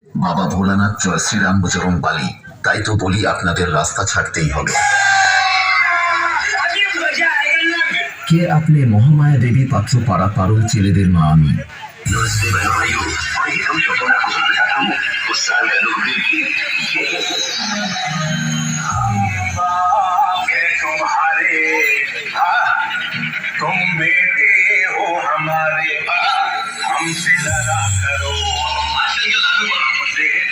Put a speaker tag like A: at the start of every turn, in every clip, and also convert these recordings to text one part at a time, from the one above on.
A: বাবা ভোলানাথ জয় শ্রীরাম বজরং বালি, তাই তো বলি আপনাদের রাস্তা ছাড়তেই হবে। কে আপনি? মহামায়া দেবী পাত্র পাড়া পারুল ছেলেদের মা আমি।
B: तुम बेटे हो हमारे, हमसे लड़ा करो, हमसे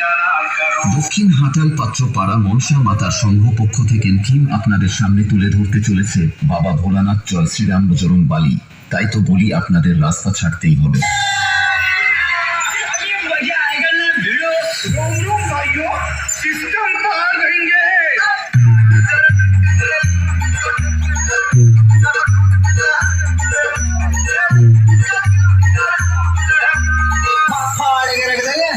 B: लड़ा करो।
A: দক্ষিণ হাটাল পাত্র পাড়া মনসা মাতার সংঘ পক্ষ থেকে থিম আপনাদের সামনে তুলে ধরতে চলেছে বাবা ভোলানাথ জয় শ্রীরাম বজরং বালি, তাই তো বলি আপনাদের রাস্তা ছাড়তেই হবে।
B: सिस्टम पार करेंगे। फाड़ के रख देंगे।